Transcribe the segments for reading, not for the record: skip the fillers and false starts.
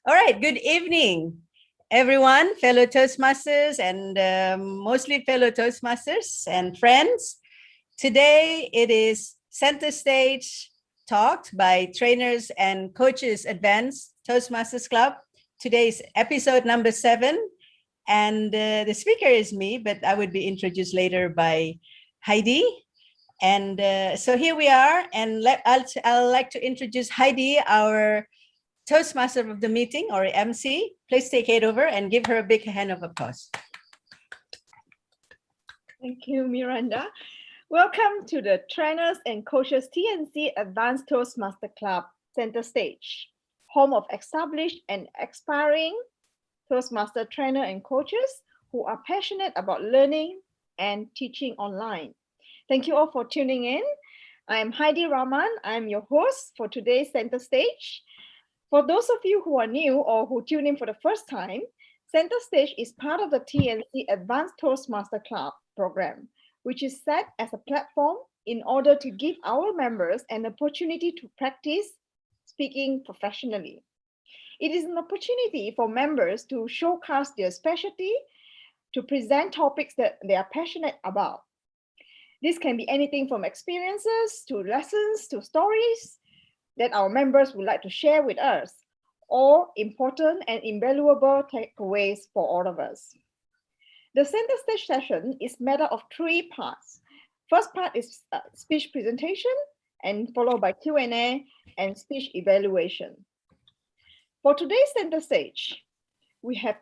All right, good evening, everyone, fellow Toastmasters and mostly fellow Toastmasters and friends. Today it is Center Stage talked by Trainers and Coaches Advanced Toastmasters Club. Today's episode number 7. And the speaker is me, but I would be introduced later by Heidi. And so here we are. And I'll like to introduce Heidi, our Toastmaster of the meeting, or MC. Please take it over and give her a big hand of applause. Thank you, Miranda. Welcome to the Trainers and Coaches TNC Advanced Toastmaster Club Center Stage, home of established and aspiring Toastmaster trainer and coaches who are passionate about learning and teaching online. Thank you all for tuning in. I am Heidi Rahman. I'm your host for today's Center Stage. For those of you who are new or who tune in for the first time, Center Stage is part of the TNC Advanced Toastmaster Club program, which is set as a platform in order to give our members an opportunity to practice speaking professionally. It is an opportunity for members to showcase their specialty, to present topics that they are passionate about. This can be anything from experiences to lessons to stories that our members would like to share with us, or important and invaluable takeaways for all of us. The Center Stage session is made up of 3 parts. First part is speech presentation, and followed by Q&A and speech evaluation. For today's Center Stage, we have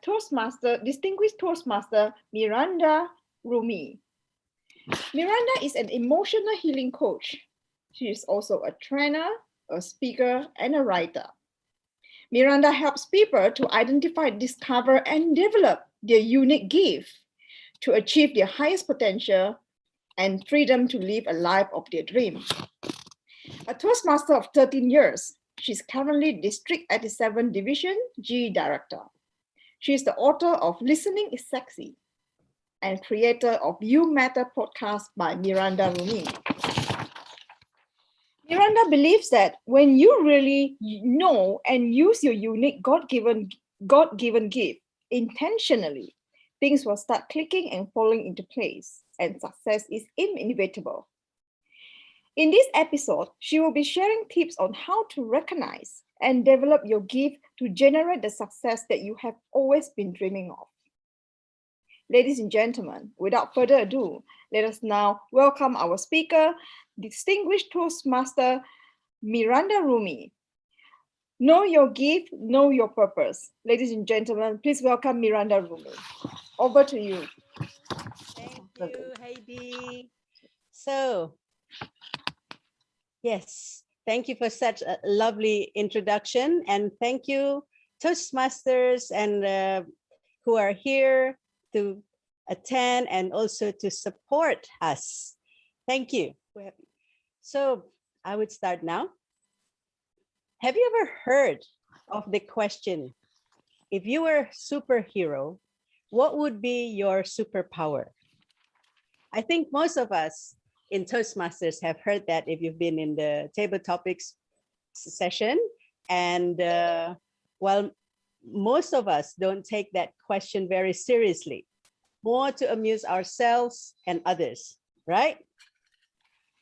distinguished Toastmaster Miranda Rumi. Miranda is an emotional healing coach. She is also a trainer, a speaker, and a writer. Miranda helps people to identify, discover, and develop their unique gift to achieve their highest potential and freedom to live a life of their dream. A Toastmaster of 13 years, she's currently District 87 Division G Director. She is the author of Listening is Sexy and creator of You Matter podcast by Miranda Rumi. Miranda believes that when you really know and use your unique God-given gift intentionally, things will start clicking and falling into place, and success is inevitable. In this episode, she will be sharing tips on how to recognize and develop your gift to generate the success that you have always been dreaming of. Ladies and gentlemen, without further ado, let us now welcome our speaker, distinguished Toastmaster Miranda Rumi. Know your gift, know your purpose. Ladies and gentlemen, please welcome Miranda Rumi. Over to you. Thank you, Heidi. So, yes, thank you for such a lovely introduction, and thank you, Toastmasters, and who are here to attend and also to support us. Thank you. So I would start now. Have you ever heard of the question, if you were a superhero, what would be your superpower? I think most of us in Toastmasters have heard that if you've been in the table topics session. And while most of us don't take that question very seriously, more to amuse ourselves and others, right?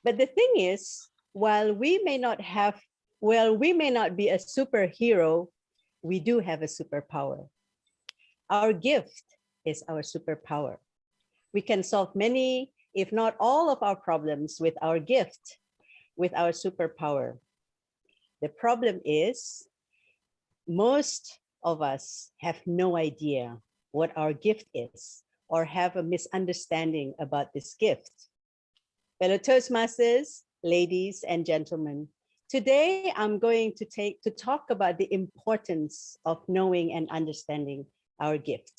But the thing is, while we may not be a superhero, we do have a superpower. Our gift is our superpower. We can solve many, if not all of our problems with our gift, with our superpower. The problem is, most of us have no idea what our gift is, or have a misunderstanding about this gift. Fellow Toastmasters, ladies and gentlemen, today I'm going to talk about the importance of knowing and understanding our gift.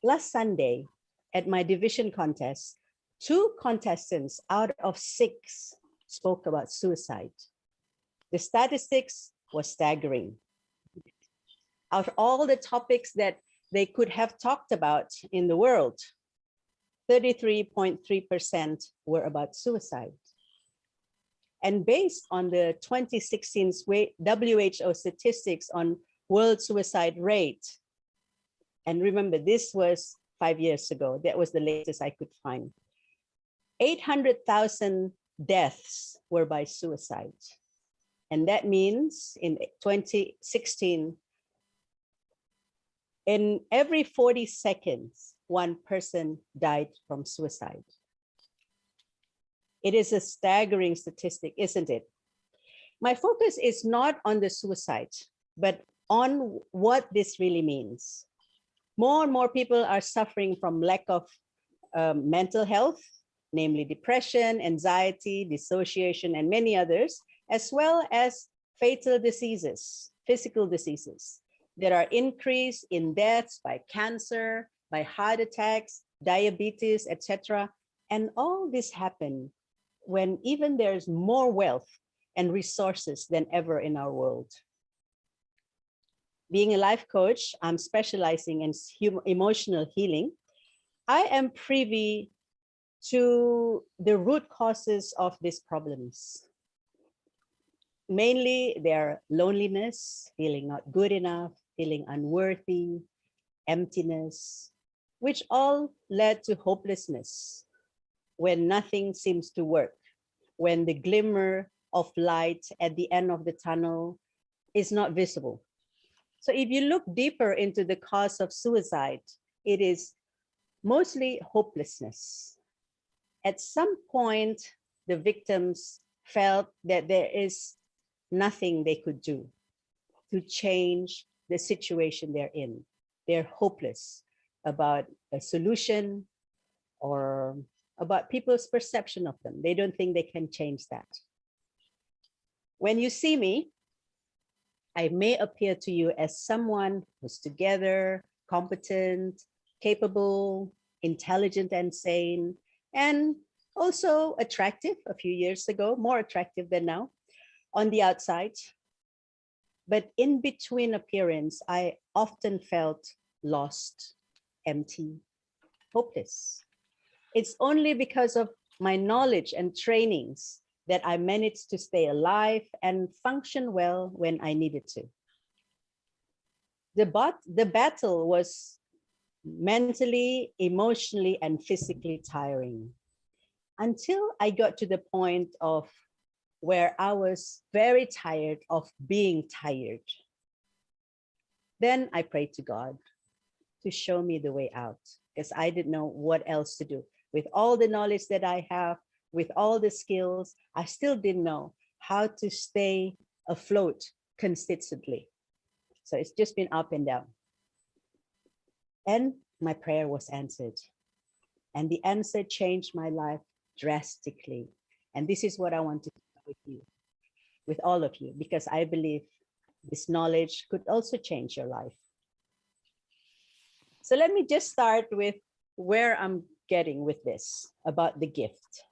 Last Sunday, at my division contest, 2 contestants out of 6 spoke about suicide. The statistics were staggering. Out of all the topics that they could have talked about in the world, 33.3% were about suicide. And based on the 2016 WHO statistics on world suicide rate, and remember, this was 5 years ago, that was the latest I could find, 800,000 deaths were by suicide. And that means in 2016, in every 40 seconds, one person died from suicide. It is a staggering statistic, isn't it? My focus is not on the suicide, but on what this really means. More and more people are suffering from lack of mental health, namely depression, anxiety, dissociation, and many others, as well as fatal diseases, physical diseases. There are increase in deaths by cancer, by heart attacks, diabetes, etc. And all this happen when even there's more wealth and resources than ever in our world. Being a life coach, I'm specializing in emotional healing. I am privy to the root causes of these problems. Mainly, they're loneliness, feeling not good enough, feeling unworthy, emptiness, which all led to hopelessness when nothing seems to work, when the glimmer of light at the end of the tunnel is not visible. So if you look deeper into the cause of suicide, it is mostly hopelessness. At some point, the victims felt that there is nothing they could do to change the situation they're in. They're hopeless about a solution or about people's perception of them. They don't think they can change that. When you see me, I may appear to you as someone who's together, competent, capable, intelligent and sane, and also attractive a few years ago, more attractive than now on the outside. But in between appearance, I often felt lost, empty, hopeless. It's only because of my knowledge and trainings that I managed to stay alive and function well when I needed to. The battle was mentally, emotionally, and physically tiring until I got to the point of where I was very tired of being tired. Then I prayed to God to show me the way out, because I didn't know what else to do. With all the knowledge that I have, with all the skills, I still didn't know how to stay afloat consistently. So it's just been up and down. And my prayer was answered. And the answer changed my life drastically. And this is what I want to share with you, with all of you, because I believe this knowledge could also change your life. So let me just start with where I'm getting with this about the gift.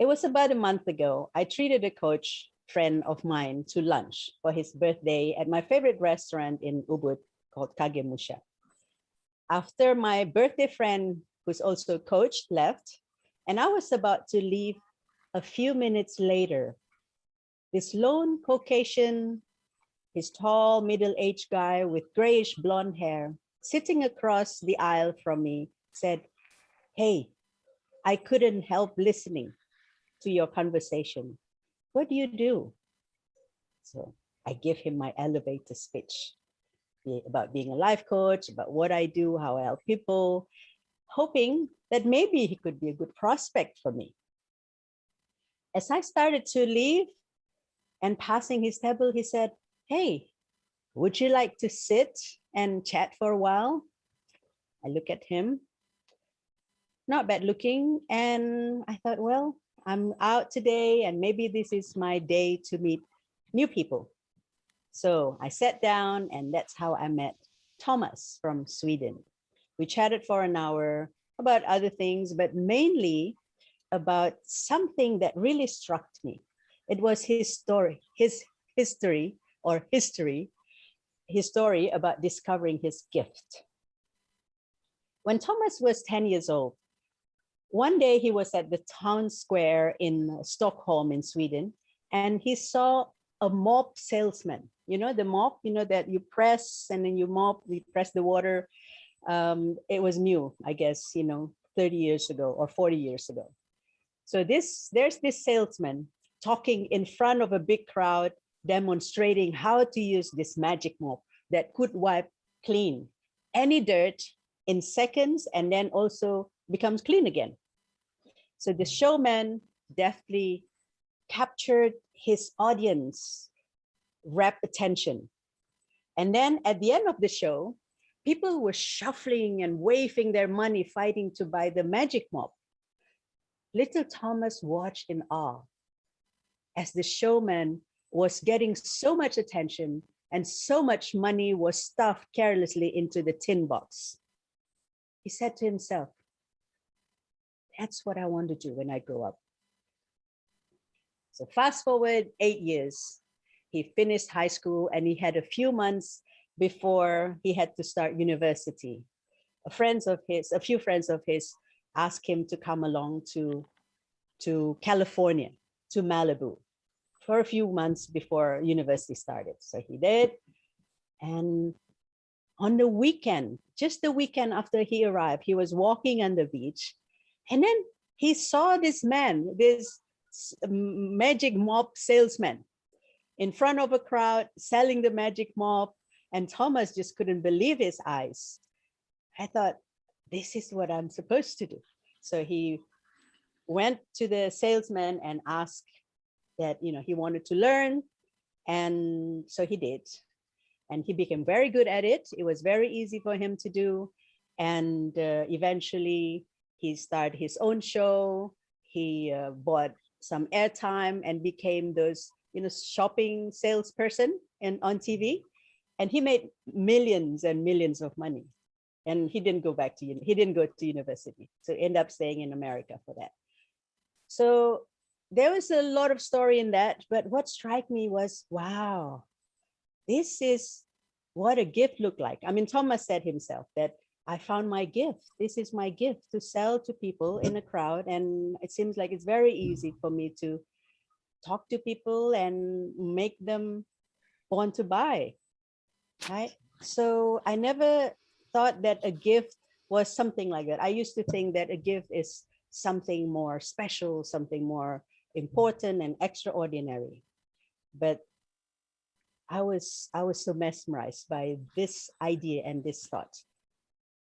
It was about a month ago. I treated a coach friend of mine to lunch for his birthday at my favorite restaurant in Ubud called Kagemusha. After my birthday friend, who's also a coach, left, and I was about to leave, a few minutes later, this lone Caucasian, his tall middle-aged guy with grayish blonde hair, sitting across the aisle from me, said, "Hey, I couldn't help listening to your conversation. What do you do?" So I give him my elevator speech about being a life coach, about what I do, how I help people, hoping that maybe he could be a good prospect for me. As I started to leave and passing his table, he said, "Hey, would you like to sit and chat for a while?" I look at him, not bad looking, and I thought, well, I'm out today and maybe this is my day to meet new people. So I sat down, and that's how I met Thomas from Sweden. We chatted for an hour about other things, but mainly about something that really struck me. It was his story, his story about discovering his gift. When Thomas was 10 years old, One day he was at the town square in Stockholm in Sweden, and he saw a mop salesman. You know, the mop, you know, that you press and then you mop, you press the water. It was new, I guess, 30 years ago or 40 years ago. So there's this salesman talking in front of a big crowd, demonstrating how to use this magic mop that could wipe clean any dirt in seconds and then also becomes clean again. So the showman deftly captured his audience rapt attention. And then at the end of the show, people were shuffling and waving their money, fighting to buy the magic mop. Little Thomas watched in awe as the showman was getting so much attention and so much money was stuffed carelessly into the tin box. He said to himself, that's what I want to do when I grow up. So fast forward 8 years, he finished high school and he had a few months before he had to start university. A few friends of his asked him to come along to California, to Malibu, for a few months before university started. So he did. And on the weekend, just the weekend after he arrived, he was walking on the beach. And then he saw this man, this magic mop salesman in front of a crowd selling the magic mop. And Thomas just couldn't believe his eyes. I thought, this is what I'm supposed to do. So he went to the salesman and asked that, he wanted to learn. And so he did. And he became very good at it. It was very easy for him to do. And eventually he started his own show. He bought some airtime and became those, shopping salesperson on TV. And he made millions and millions of money. And he didn't go to university. So ended up staying in America for that. So there was a lot of story in that, but what struck me was, wow, this is what a gift looked like. I mean, Thomas said himself that I found my gift. This is my gift to sell to people in a crowd. And it seems like it's very easy for me to talk to people and make them want to buy, right? So I never thought that a gift was something like that. I used to think that a gift is something more special, something more important and extraordinary. But I was so mesmerized by this idea and this thought.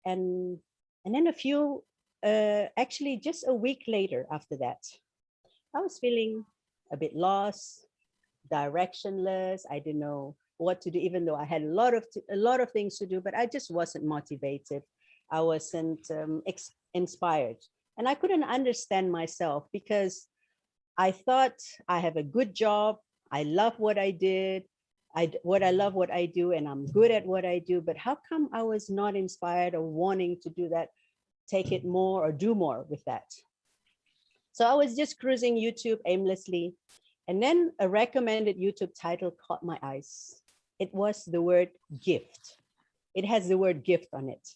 And then actually just a week later after that, I was feeling a bit lost, directionless. I didn't know what to do, even though I had a lot of things to do, but I just wasn't motivated. I wasn't inspired. And I couldn't understand myself because I thought I have a good job. I love what I did. I love what I do, and I'm good at what I do. But how come I was not inspired or wanting to do that, take it more or do more with that? So I was just cruising YouTube aimlessly. And then a recommended YouTube title caught my eyes. It was the word gift. It has the word gift on it.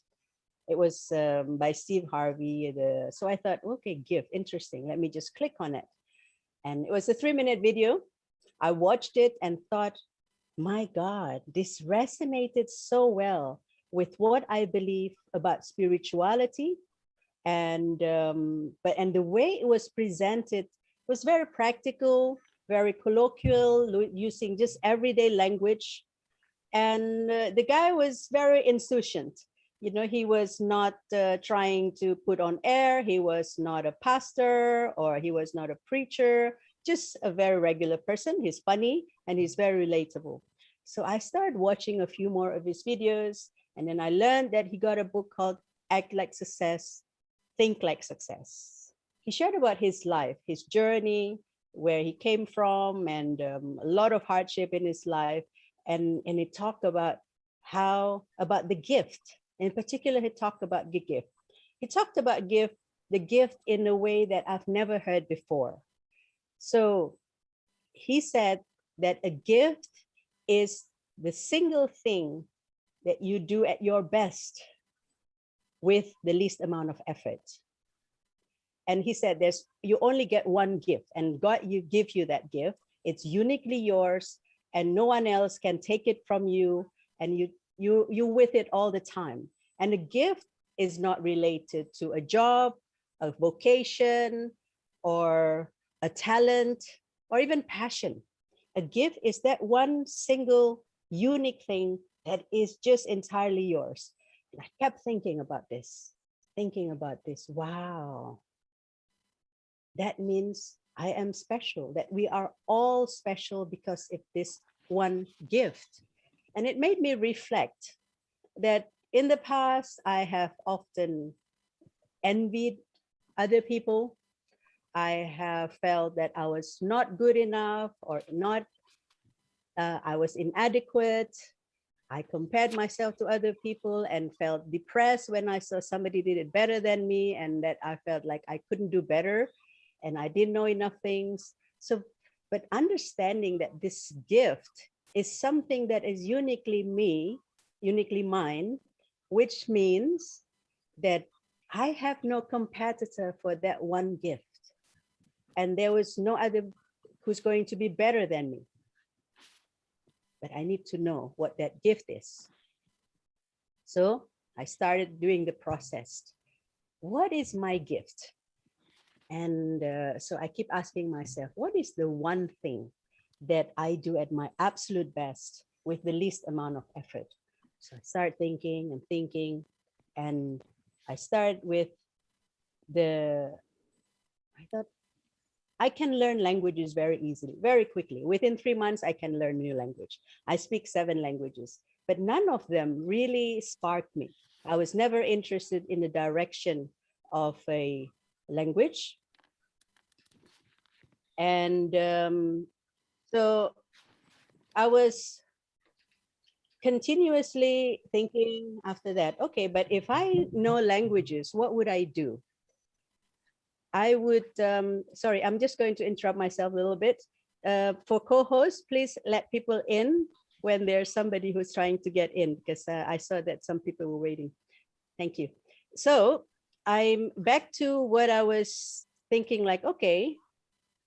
It was by Steve Harvey. So I thought, okay, gift, interesting. Let me just click on it. And it was a 3-minute video. I watched it and thought, my God, this resonated so well with what I believe about spirituality. And the way it was presented was very practical, very colloquial, using just everyday language. And the guy was very insouciant. He was not trying to put on air. He was not a pastor or he was not a preacher, just a very regular person. He's funny and he's very relatable. So I started watching a few more of his videos. And then I learned that he got a book called Act Like Success, Think Like Success. He shared about his life, his journey, where he came from, and a lot of hardship in his life. And he talked about about the gift. In particular, he talked about the gift. He talked about the gift in a way that I've never heard before. So he said that a gift is the single thing that you do at your best with the least amount of effort. And he said, you only get one gift, and God give you that gift. It's uniquely yours, and no one else can take it from you. And you with it all the time. And a gift is not related to a job, a vocation, or a talent, or even passion. A gift is that one single unique thing that is just entirely yours. And I kept thinking about this. Wow. That means I am special, that we are all special because of this one gift. And it made me reflect that in the past, I have often envied other people. I have felt that I was not good enough, or I was inadequate. I compared myself to other people and felt depressed when I saw somebody did it better than me, and that I felt like I couldn't do better and I didn't know enough things. So, but understanding that this gift is something that is uniquely me, uniquely mine, which means that I have no competitor for that one gift. And there was no other who's going to be better than me. But I need to know what that gift is. So I started doing the process. What is my gift? And so I keep asking myself, what is the one thing that I do at my absolute best with the least amount of effort? So I start thinking, and I start with I thought I can learn languages very easily, very quickly. Within 3 months, I can learn new language. I speak 7 languages, but none of them really sparked me. I was never interested in the direction of a language. And so I was continuously thinking after that, okay, but if I know languages, what would I do? I would, sorry, I'm just going to interrupt myself a little bit. For co-hosts, please let people in when there's somebody who's trying to get in, because I saw that some people were waiting. Thank you. So I'm back to what I was thinking, like, okay,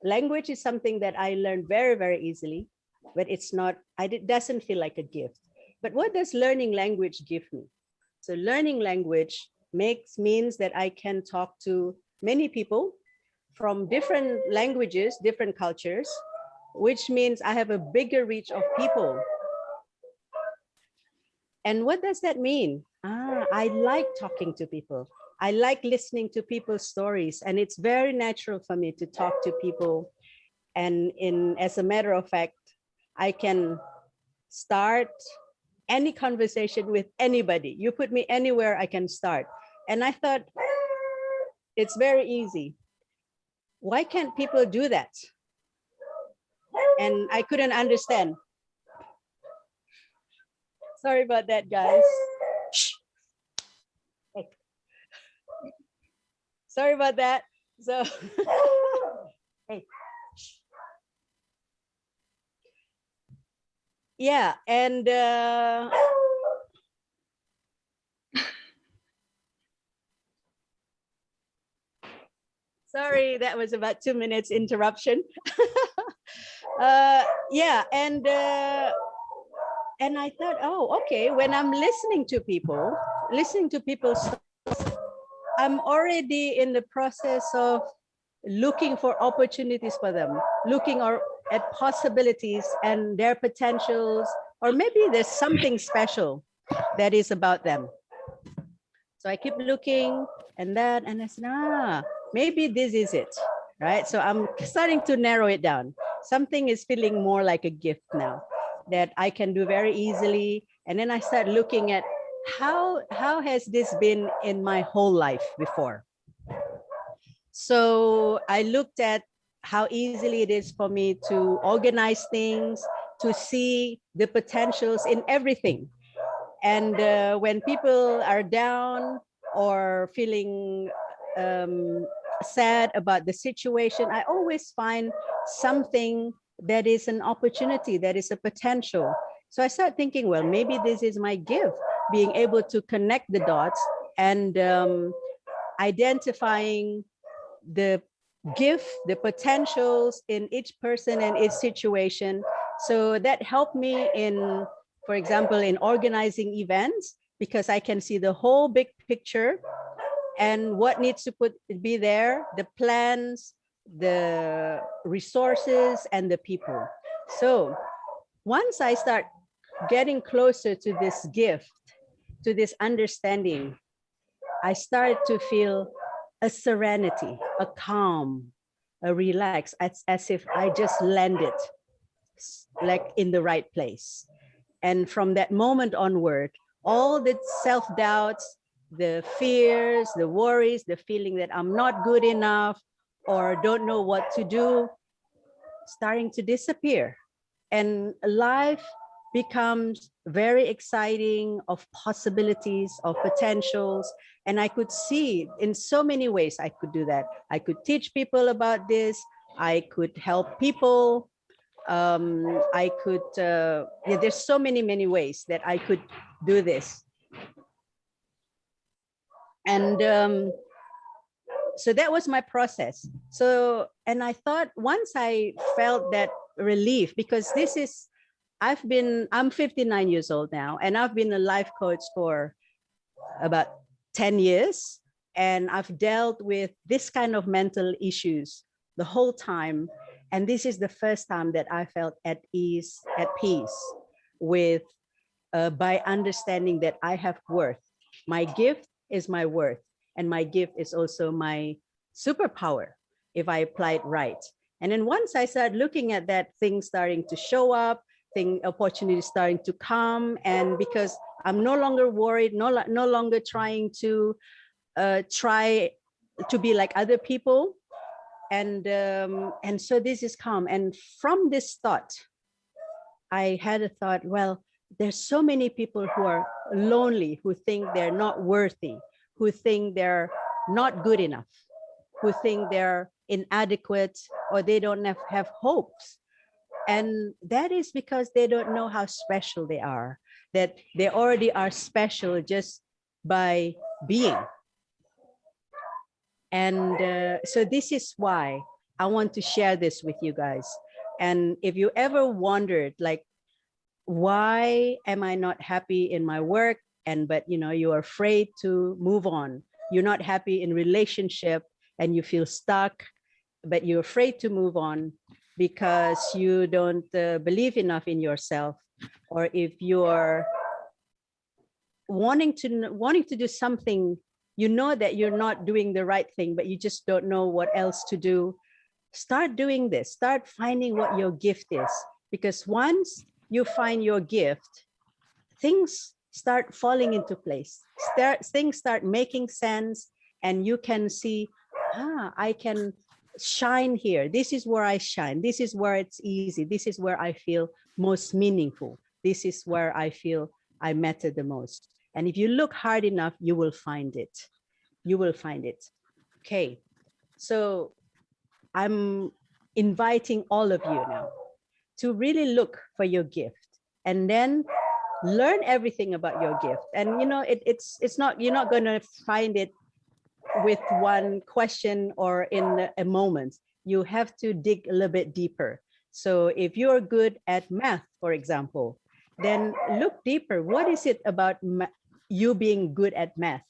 language is something that I learned very, very easily, but it's not, it doesn't feel like a gift. But what does learning language give me? So learning language means that I can talk to many people from different languages, different cultures, which means I have a bigger reach of people. And what does that mean? I like talking to people. I like listening to people's stories, and it's very natural for me to talk to people. And as a matter of fact, I can start any conversation with anybody. You put me anywhere, I can start. And I thought, it's very easy. Why can't people do that? And I couldn't understand. Sorry about that, guys. Hey. Sorry about that. So, hey. Yeah, and sorry, that was about 2 minutes interruption. Yeah, and I thought, oh, okay, when I'm listening to people's stories, I'm already in the process of looking for opportunities for them, looking at possibilities and their potentials, or maybe there's something special that is about them. So I keep looking and I said, maybe this is it, right? So I'm starting to narrow it down. Something is feeling more like a gift now that I can do very easily. And then I start looking at how has this been in my whole life before? So I looked at how easily it is for me to organize things, to see the potentials in everything. And when people are down or feeling sad about the situation, I always find something that is an opportunity, that is a potential. So I start thinking, well, maybe this is my gift, being able to connect the dots and identifying the gift, the potentials in each person and each situation. So that helped me in, for example, in organizing events, because I can see the whole big picture and what needs to be there, the plans, the resources, and the people. So once I start getting closer to this gift, to this understanding, I started to feel a serenity, a calm, a relax, as if I just landed like in the right place. And from that moment onward, all the self-doubts, the fears, the worries, the feeling that I'm not good enough or don't know what to do, starting to disappear. And life becomes very exciting, of possibilities, of potentials. And I could see in so many ways I could do that. I could teach people about this. I could help people. I could, yeah, there's so many ways that I could do this. And so that was my process. So, and I thought once I felt that relief, because this is, I'm 59 years old now, and I've been a life coach for about 10 years. And I've dealt with this kind of mental issues the whole time. And this is the first time that I felt at ease, at peace with, by understanding that I have worth. My gift is my worth, and my gift is also my superpower if I apply it right. And then once I started looking at that, things starting to show up, opportunities starting to come, and because I'm no longer worried, no longer trying to be like other people, and so this is calm. And from this thought, I had a thought, well, there's so many people who are lonely, who think they're not worthy, who think they're not good enough, who think they're inadequate, or they don't have hopes. And that is because they don't know how special they are, that they already are special just by being. And so this is why I want to share this with you guys. And if you ever wondered, like, why am I not happy in my work? But you're afraid to move on. You're not happy in relationship and you feel stuck, but you're afraid to move on because you don't believe enough in yourself. Or if you're wanting to do something, you know that you're not doing the right thing, but you just don't know what else to do. Start doing this. Start finding what your gift is. Because once you find your gift, things start falling into place. Things start making sense, and you can see, I can shine here. This is where I shine. This is where it's easy. This is where I feel most meaningful. This is where I feel I matter the most. And if you look hard enough, you will find it. You will find it. Okay. So I'm inviting all of you now to really look for your gift, and then learn everything about your gift. And it's not, you're not going to find it with one question or in a moment. You have to dig a little bit deeper. So if you're good at math, for example, then look deeper. What is it about you being good at math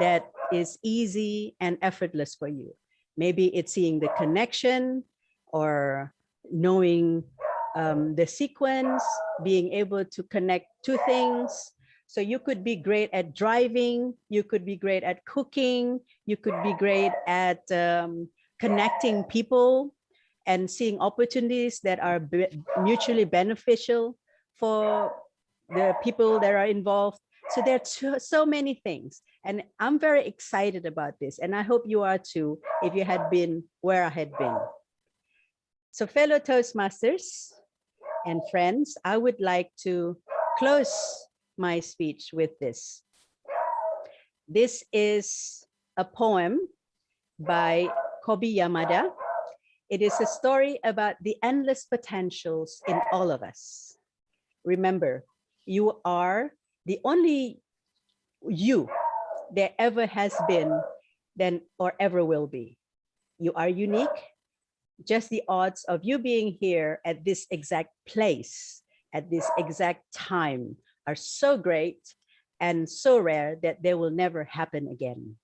that is easy and effortless for you? Maybe it's seeing the connection, or knowing the sequence, being able to connect two things. So you could be great at driving, you could be great at cooking, you could be great at connecting people and seeing opportunities that are mutually beneficial for the people that are involved. So there are so many things, and I'm very excited about this, and I hope you are too, if you had been where I had been. So fellow Toastmasters and friends, I would like to close my speech with this. This is a poem by Kobi Yamada. It is a story about the endless potentials in all of us. Remember, you are the only you there ever has been, then or ever will be. You are unique. Just the odds of you being here at this exact place, at this exact time, are so great and so rare that they will never happen again.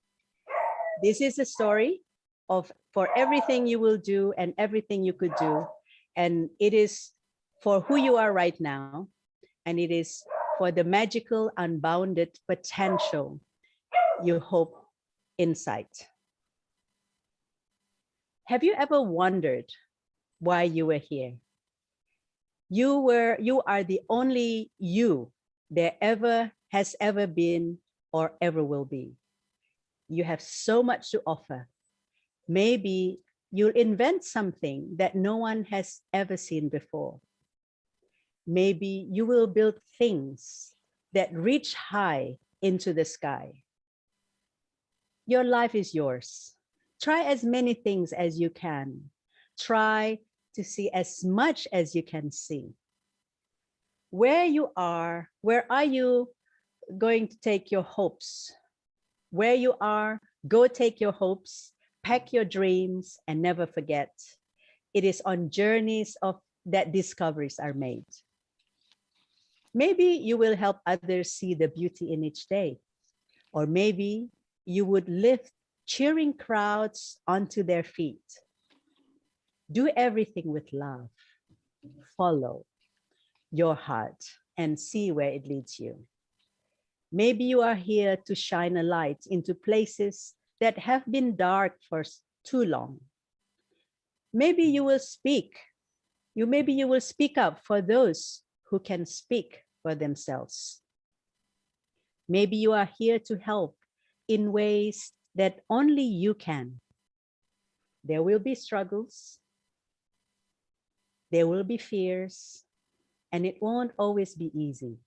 This is a story of for everything you will do and everything you could do. And it is for who you are right now. And it is for the magical, unbounded potential you hope inside. Have you ever wondered why you were here? You are the only you there has ever been or ever will be. You have so much to offer. Maybe you'll invent something that no one has ever seen before. Maybe you will build things that reach high into the sky. Your life is yours. Try as many things as you can. Try to see as much as you can see. Where are you going to take your hopes? Where you are, go take your hopes, pack your dreams, and never forget. It is on journeys that discoveries are made. Maybe you will help others see the beauty in each day. Or maybe you would lift cheering crowds onto their feet. Do everything with love. Follow your heart and see where it leads you. Maybe you are here to shine a light into places that have been dark for too long. Maybe you will speak. Maybe you will speak up for those who can speak for themselves. Maybe you are here to help in ways that only you can. There will be struggles. There will be fears, and it won't always be easy.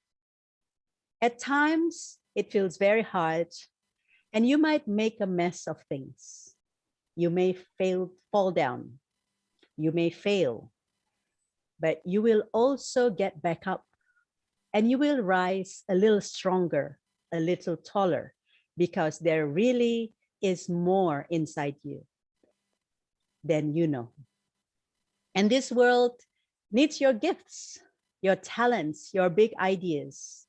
At times, it feels very hard, and you might make a mess of things. You may fall down. You may fail, but you will also get back up, and you will rise a little stronger, a little taller, because there really is more inside you than you know. And this world needs your gifts, your talents, your big ideas.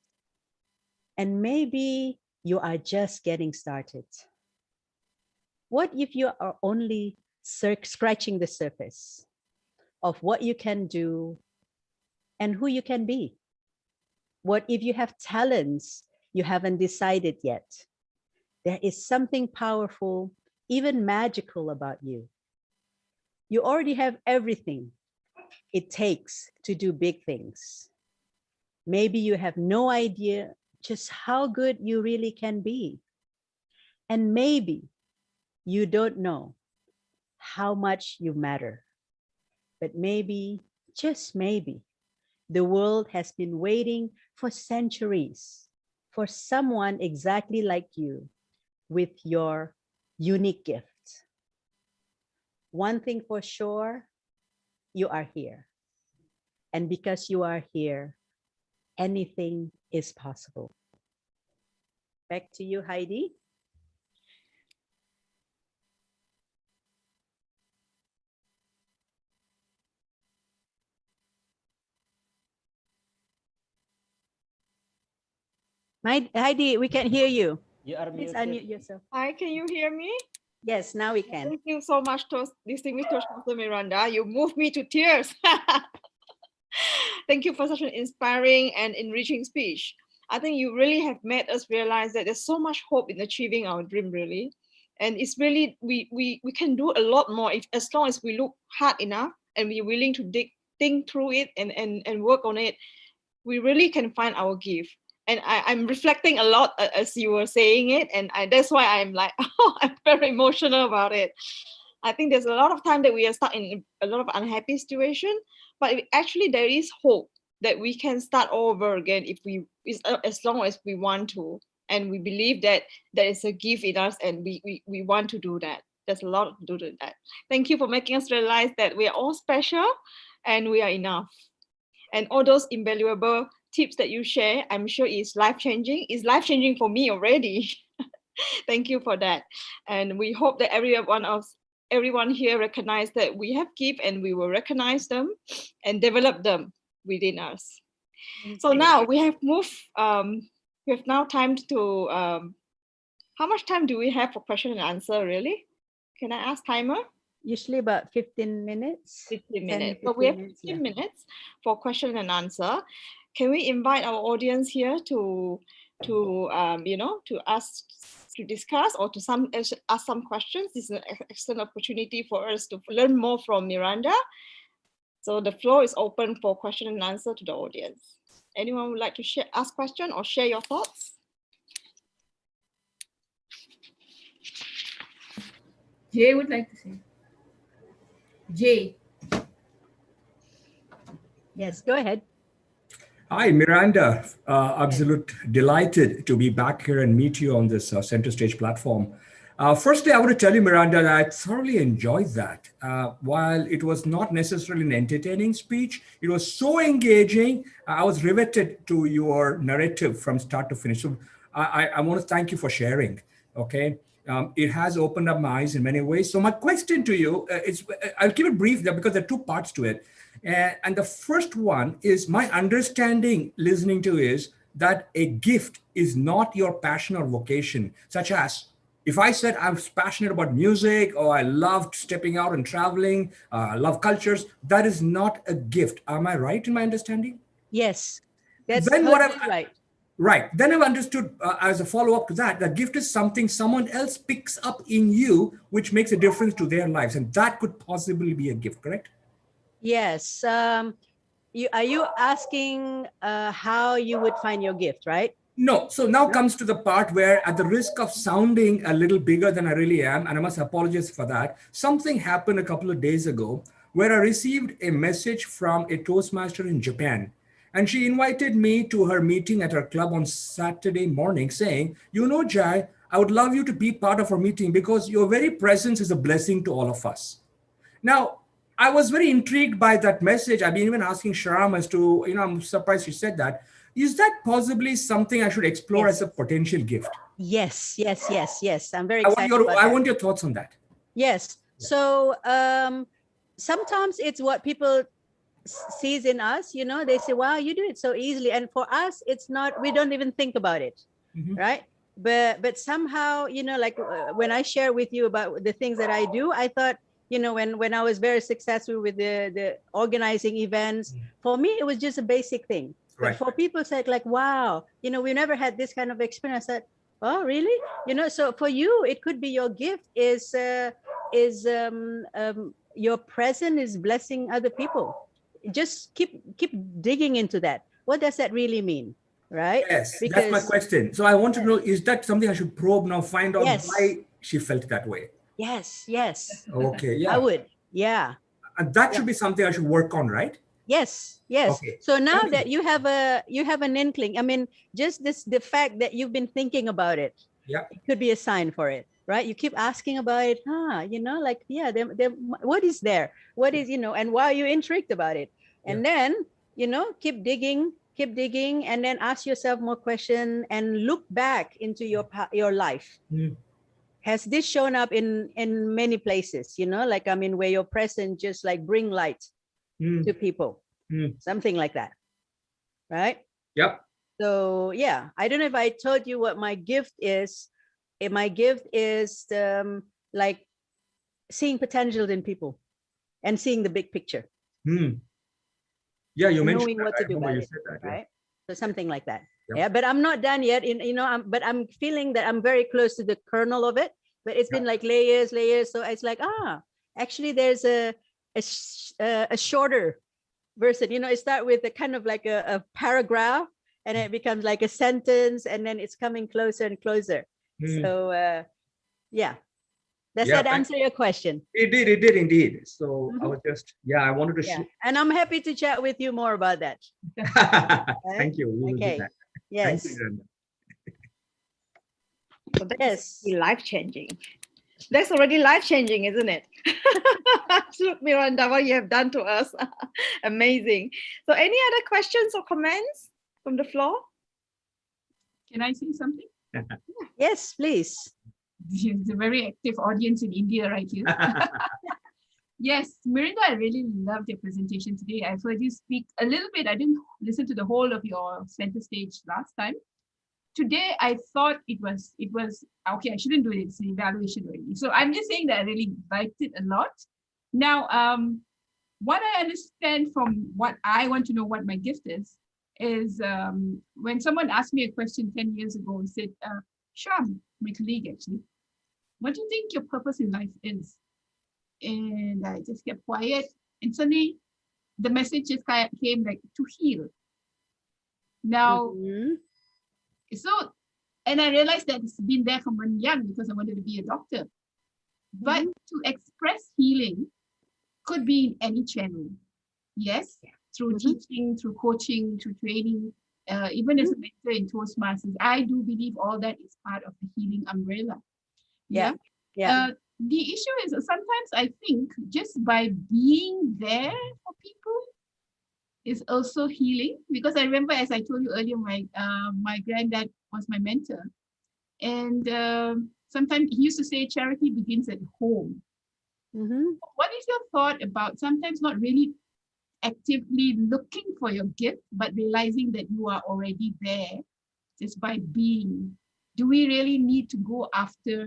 And maybe you are just getting started. What if you are only scratching the surface of what you can do and who you can be? What if you have talents you haven't decided yet? There is something powerful, even magical about you. You already have everything it takes to do big things. Maybe you have no idea just how good you really can be. And maybe you don't know how much you matter. But maybe, just maybe, the world has been waiting for centuries for someone exactly like you with your unique gift. One thing for sure, you are here. And because you are here, anything is possible. Back to you, Heidi. Heidi, we can hear you. You are Please muted. unmute yourself. Hi, can you hear me? Yes, now we can. Thank you so much, distinguished Toastmaster Miranda. You moved me to tears. Thank you for such an inspiring and enriching speech. I think you really have made us realize that there's so much hope in achieving our dream, really. And it's really, we can do a lot more as long as we look hard enough and we're willing to think through it and work on it. We really can find our gift. And I'm reflecting a lot as you were saying it. And that's why I'm like, oh, I'm very emotional about it. I think there's a lot of time that we are stuck in a lot of unhappy situation, but actually there is hope that we can start over again as long as we want to. And we believe that there is a gift in us and we want to do that. There's a lot to do with that. Thank you for making us realize that we are all special and we are enough. And all those invaluable tips that you share, I'm sure is life-changing. It's life-changing for me already. Thank you for that. And we hope that every one of everyone here recognize that we have gifts, and we will recognize them and develop them within us. So now we have moved, we have now time to, how much time do we have for question and answer, really? Can I ask timer? Usually about 15 minutes. 15 10, minutes. So we have 15 yeah. minutes for question and answer. Can we invite our audience here to ask, to discuss, or to ask some questions? This is an excellent opportunity for us to learn more from Miranda. So the floor is open for question and answer to the audience. Anyone would like to ask question or share your thoughts? Jay would like to say. Jay. Yes, go ahead. Hi, Miranda. Absolute delighted to be back here and meet you on this center stage platform. Firstly, I want to tell you, Miranda, that I thoroughly enjoyed that. While it was not necessarily an entertaining speech, it was so engaging. I was riveted to your narrative from start to finish. So I want to thank you for sharing. Okay. It has opened up my eyes in many ways. So my question to you is, I'll keep it brief there because there are two parts to it. And the first one is, my understanding listening to is that a gift is not your passion or vocation, such as if I said I'm passionate about music, or I loved stepping out and traveling, I love cultures, that is not a gift. Am I right in my understanding? Yes, that's Then totally right. Right. Then I've understood as a follow-up to that, the gift is something someone else picks up in you, which makes a difference to their lives. And that could possibly be a gift, correct? Yes. Are you asking how you would find your gift, right? No. So now comes to the part where, at the risk of sounding a little bigger than I really am, and I must apologize for that, something happened a couple of days ago where I received a message from a Toastmaster in Japan. And she invited me to her meeting at her club on Saturday morning, saying, you know, Jai, I would love you to be part of our meeting because your very presence is a blessing to all of us. Now, I was very intrigued by that message. I've been even asking Sharam as to, I'm surprised she said that. Is that possibly something I should explore as a potential gift? Yes. I'm very excited about I that. want your thoughts on that. Yes. Yeah. So sometimes it's what people sees in us, they say, wow, you do it so easily. And for us, it's not, we don't even think about it, right? But somehow, like when I share with you about the things that I do, I thought, when I was very successful with the organizing events, for me, it was just a basic thing. But for people said like, wow, we never had this kind of experience. I said, oh, really? So for you, it could be your gift is your presence is blessing other people. Just keep digging into that. What does that really mean? Right? Yes, because that's my question. So I want to know, is that something I should probe now, find out why she felt that way? Yes. Okay, yeah. I would. Yeah. And that should be something I should work on, right? Yes. Okay. So now that you have an inkling, I mean, just the fact that you've been thinking about it, it could be a sign for it, right? You keep asking about it, what is there? What is, and why are you intrigued about it? And then, keep digging, and then ask yourself more questions and look back into your life. Has this shown up in many places, where your presence just like bring light to people, something like that, right? Yep. So yeah, I don't know if I told you what my gift is. My gift is like seeing potential in people and seeing the big picture. Yeah, you mentioned knowing what to do about it, right? So something like that. Yeah, but I'm not done yet. But I'm feeling that I'm very close to the kernel of it. But it's been like layers. So it's like, actually, there's a shorter version. It start with a kind of like a paragraph, and it becomes like a sentence, and then it's coming closer and closer. So yeah. Does that answer your question? It did indeed. So I was just, I wanted to share. And I'm happy to chat with you more about that. Thank you. We will do that. Yes. Thank you, so that's life-changing. That's already life-changing, isn't it? Look, Miranda, what you have done to us. Amazing. So any other questions or comments from the floor? Can I say something? Yes, please. It's a very active audience in India right here. Yes, Miranda, I really loved your presentation today. I've heard you speak a little bit. I didn't listen to the whole of your center stage last time. Today, I thought it was okay. I shouldn't do it. It's an evaluation already. So I'm just saying that I really liked it a lot. Now, what I understand from what I want to know what my gift is when someone asked me a question 10 years ago and said, Sham, my colleague actually, what do you think your purpose in life is? And I just kept quiet. And suddenly the message just came like to heal. Now, so, and I realized that it's been there from when young because I wanted to be a doctor. But to express healing could be in any channel. Yes, through teaching, through coaching, through training, even as a mentor in Toastmasters. I do believe all that is part of the healing umbrella. Yeah. The issue is sometimes I think just by being there for people is also healing, because I remember, as I told you earlier, my granddad was my mentor, and sometimes he used to say charity begins at home. What is your thought about sometimes not really actively looking for your gift, but realizing that you are already there just by being? Do we really need to go after,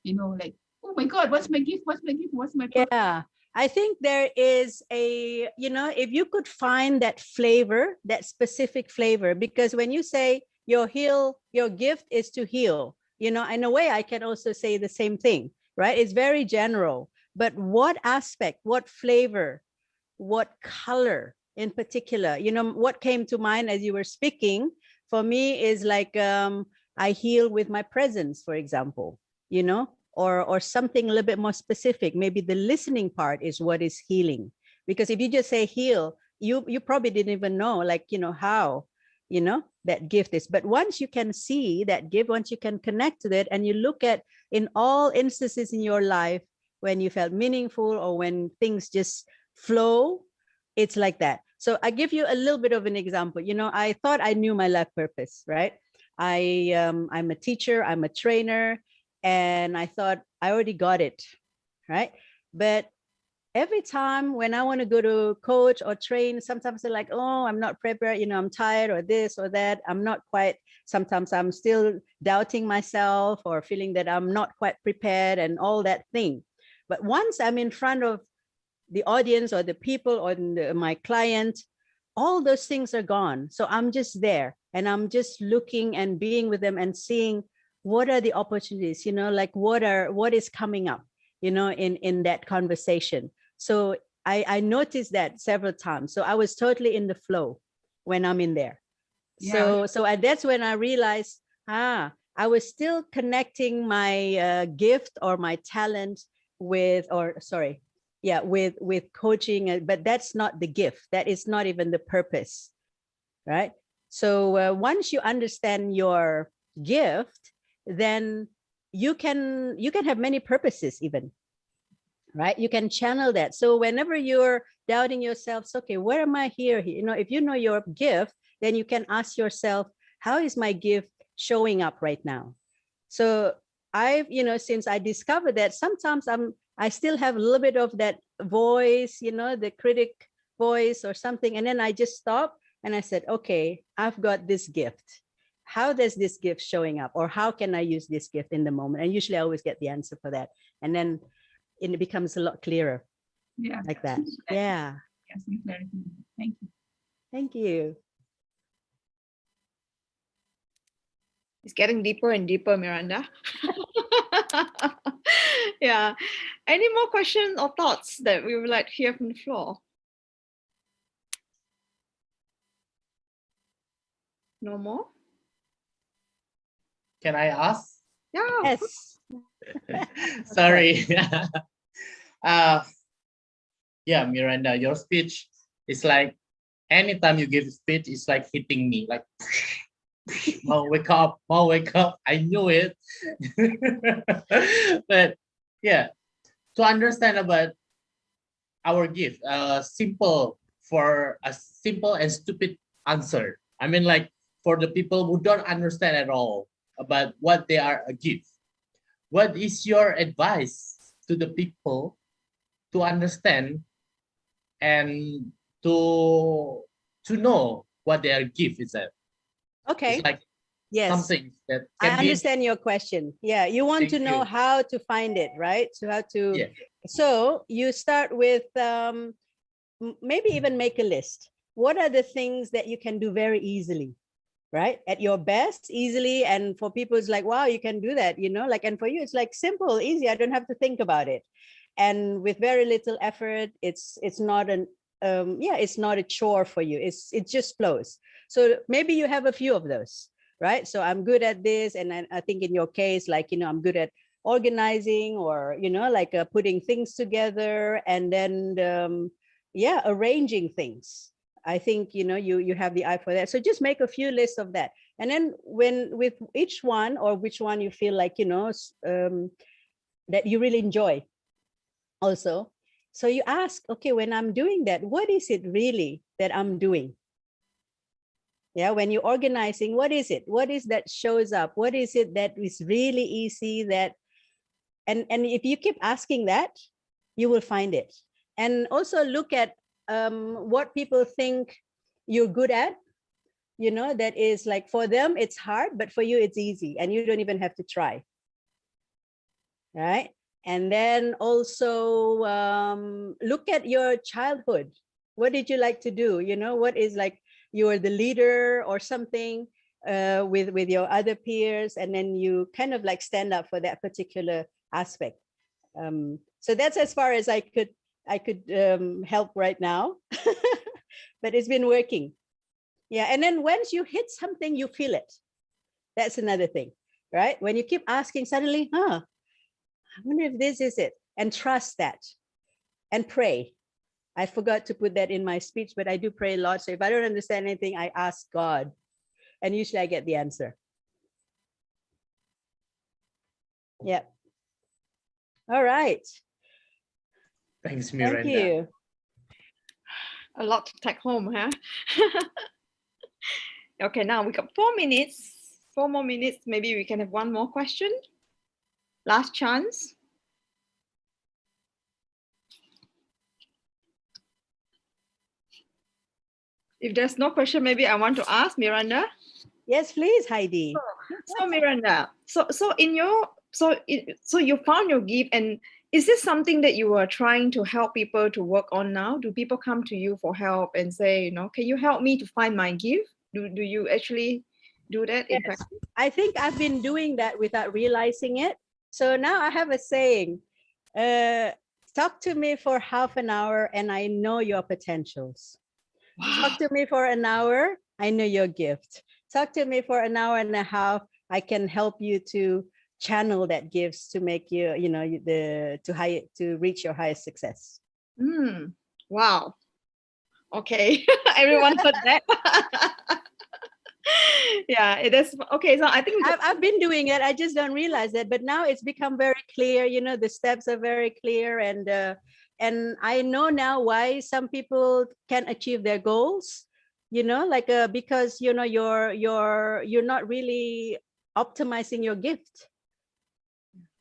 like, oh my God, what's my gift? What's my gift? What's my purpose? Yeah, I think there is a, if you could find that flavor, that specific flavor, because when you say your gift is to heal, in a way, I can also say the same thing, right? It's very general, but what aspect, what flavor, what color in particular, what came to mind as you were speaking for me is like, I heal with my presence, for example, or something a little bit more specific. Maybe the listening part is what is healing. Because if you just say heal, you probably didn't even know, like, how, that gift is. But once you can see that gift, once you can connect to it, and you look at in all instances in your life when you felt meaningful or when things just flow, it's like that. So I give you a little bit of an example. I thought I knew my life purpose, right? I'm a teacher, I'm a trainer, and I thought I already got it, right? But every time when I want to go to coach or train, sometimes they're like, oh, I'm not prepared, I'm tired, or this or that. I'm not quite, sometimes I'm still doubting myself or feeling that I'm not quite prepared and all that thing. But once I'm in front of the audience or the people or my client, all those things are gone. So I'm just there and I'm just looking and being with them and seeing what are the opportunities, like what is coming up, in that conversation. So I noticed that several times. So I was totally in the flow when I'm in there. So that's when I realized, I was still connecting my gift or my talent with coaching, but that's not the gift. That is not even the purpose, right? So once you understand your gift, then you can have many purposes even, right? You can channel that. So whenever you're doubting yourself, okay, where am I here? If you know your gift, then you can ask yourself, how is my gift showing up right now? So I've, since I discovered that sometimes I still have a little bit of that voice, the critic voice or something. And then I just stopped and I said, okay, I've got this gift. How does this gift showing up, or how can I use this gift in the moment? And usually I always get the answer for that. And then it becomes a lot clearer. Yeah. Like that. Yeah. Yes, thank you. Thank you. It's getting deeper and deeper, Miranda. Yeah. Any more questions or thoughts that we would like to hear from the floor? No more? Can I ask? Yeah. Yes. Sorry. Yeah, Miranda, your speech is like, anytime you give a speech, it's like hitting me, like, Mo, wake up, Mo, wake up. I knew it. But yeah, to understand about our gift, simple and stupid answer. I mean, like, for the people who don't understand at all about what they are a gift. what is your advice to the people to understand and to know what their gift is at? Okay. It's like Yes. something that I can be. understand your question. Yeah, you want to Thank know you. how to find it, right? So how to, Yeah. so you start with maybe even make a list. What are the things that you can do very easily, right? At your best, easily. And for people, it's like, wow, you can do that, you know, like, and for you, it's like simple, easy. I don't have to think about it. And with very little effort, it's not an, it's not a chore for you. It just flows. So maybe you have a few of those, right? So I'm good at this. And then I think in your case, like, you know, I'm good at organizing, or, you know, like putting things together, and then, arranging things. I think, you know, you have the eye for that. So just make a few lists of that. And then with each one, or which one you feel like, you know, that you really enjoy also. So you ask, okay, when I'm doing that, what is it really that I'm doing? Yeah, when you're organizing, what is it? What is that shows up? What is it that is really easy that, and if you keep asking that, you will find it. And also look at what people think you're good at, you know, that is like, for them, it's hard, but for you, it's easy, and you don't even have to try. Right? And then also look at your childhood. What did you like to do? You know, what is like, you were the leader or something with your other peers, and then you kind of like stand up for that particular aspect. So that's as far as I could help right now, but it's been working. Yeah, and then once you hit something, you feel it. That's another thing, right? When you keep asking, suddenly, I wonder if this is it, and trust that, and pray. I forgot to put that in my speech, but I do pray a lot. So if I don't understand anything, I ask God, and usually I get the answer. Yeah. All right. Thanks, Miranda. Thank you. A lot to take home, huh? Okay, now we got 4 minutes. 4 more minutes. Maybe we can have one more question. Last chance. If there's no question, maybe I want to ask Miranda. Yes, please, Heidi. So Miranda, so you found your gift, and is this something that you are trying to help people to work on now? Do people come to you for help and say, you know, can you help me to find my gift? Do you actually do that in practice? I think I've been doing that without realizing it. So now I have a saying, talk to me for half an hour and I know your potentials. Wow. Talk to me for an hour, I know your gift. Talk to me for an hour and a half, I can help you to channel that gifts to make you, you know, to reach your highest success. Wow. Okay, everyone heard that. Yeah, it is. Okay, so I think I've been doing it. I just don't realize it, but now it's become very clear. You know, the steps are very clear, and I know now why some people can achieve their goals. You know, like because you know you're not really optimizing your gift.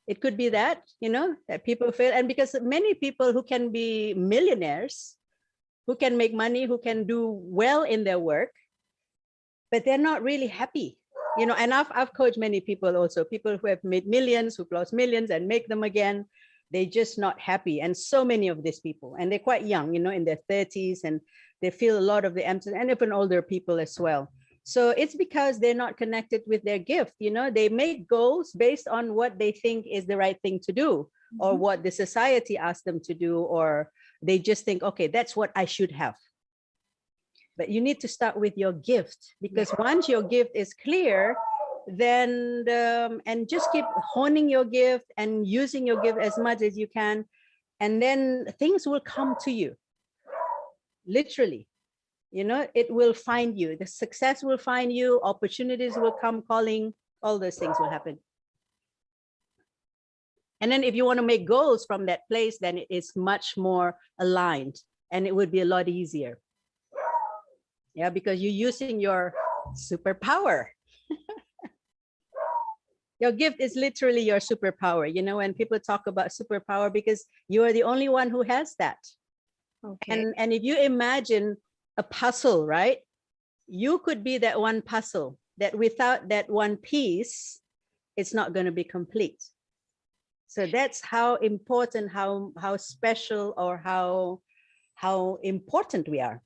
It could be that, you know, that people fail, and because many people who can be millionaires, who can make money, who can do well in their work, but they're not really happy, you know. And I've coached many people also, people who have made millions, who've lost millions and make them again. They're just not happy. And so many of these people, and they're quite young, you know, in their 30s, and they feel a lot of the emptiness, and even older people as well. So it's because they're not connected with their gift. You know, they make goals based on what they think is the right thing to do, or what the society asks them to do, or they just think, okay, that's what I should have. But you need to start with your gift, because once your gift is clear, then and just keep honing your gift and using your gift as much as you can, and then things will come to you. Literally, you know, it will find you. The success will find you. Opportunities will come calling. All those things will happen. And then if you want to make goals from that place, then it is much more aligned, and it would be a lot easier. Yeah, because you're using your superpower. Your gift is literally your superpower. You know, when people talk about superpower, because you are the only one who has that. Okay. And if you imagine a puzzle, right? You could be that one puzzle that without that one piece, it's not going to be complete. So that's how important, how special, or how important we are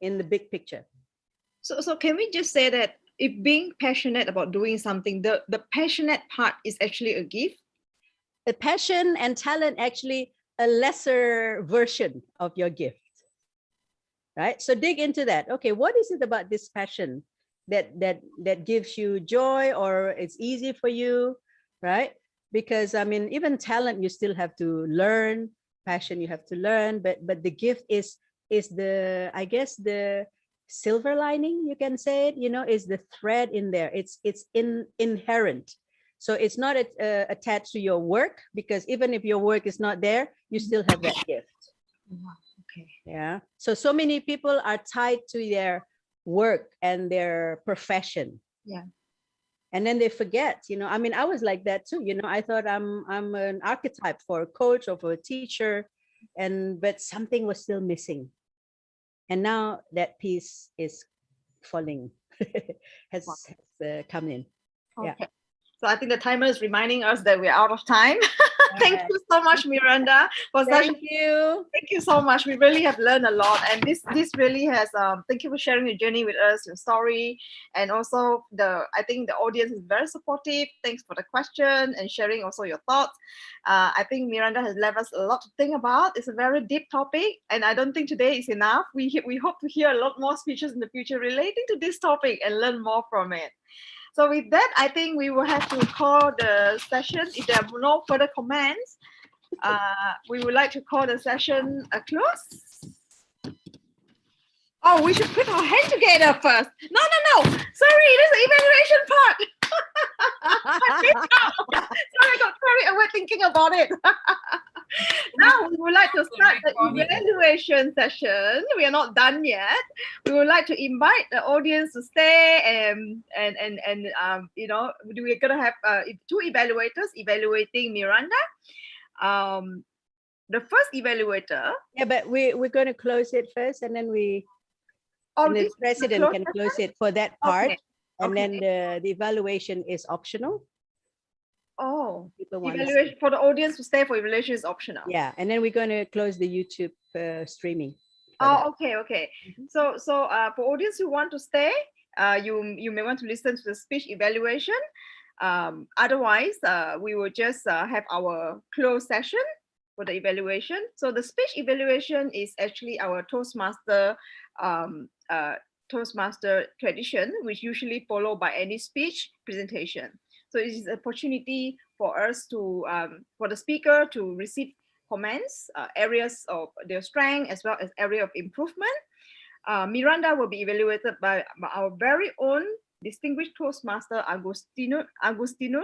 in the big picture. So can we just say that if being passionate about doing something, the passionate part is actually a gift? The passion and talent actually a lesser version of your gift, right? So dig into that. Okay, what is it about this passion that gives you joy, or it's easy for you, right? Because I mean, even talent you still have to learn, passion you have to learn, but the gift is the, I guess, the silver lining, you can say it, you know, is the thread in there. It's inherent. So it's not attached to your work, because even if your work is not there, you still have that gift. Okay. Yeah. So many people are tied to their work and their profession. Yeah. And then they forget, you know, I mean, I was like that too. You know, I thought I'm an archetype for a coach or for a teacher, but something was still missing. And now that piece is falling, has come in. Okay. Yeah. So I think the timer is reminding us that we're out of time. Thank you so much, Miranda, for such. Thank you. Thank you so much. We really have learned a lot, and this really has. Thank you for sharing your journey with us, your story, and also I think the audience is very supportive. Thanks for the question and sharing also your thoughts. I think Miranda has left us a lot to think about. It's a very deep topic, and I don't think today is enough. We hope to hear a lot more speeches in the future relating to this topic and learn more from it. So with that, I think we will have to call the session. If there are no further comments, we would like to call the session a close. Oh, we should put our hand together first. No. Sorry, this is the evaluation part. Sorry, I got carried away thinking about it. Now we would like to start the evaluation session. We are not done yet. We would like to invite the audience to stay and you know, we're gonna have two evaluators evaluating Miranda. The first evaluator. Yeah, but we're going to close it first, and then the president can close it for that part. Okay. And then the evaluation is optional. Oh, evaluation for the audience to stay for evaluation is optional. Yeah, and then we're going to close the YouTube streaming. Oh, okay. So for audience who want to stay, you may want to listen to the speech evaluation. Otherwise, we will just have our closed session for the evaluation. So the speech evaluation is actually our Toastmaster tradition, which usually followed by any speech presentation. So it is an opportunity for us to, for the speaker to receive comments, areas of their strength, as well as area of improvement. Miranda will be evaluated by our very own distinguished Toastmaster Agustinus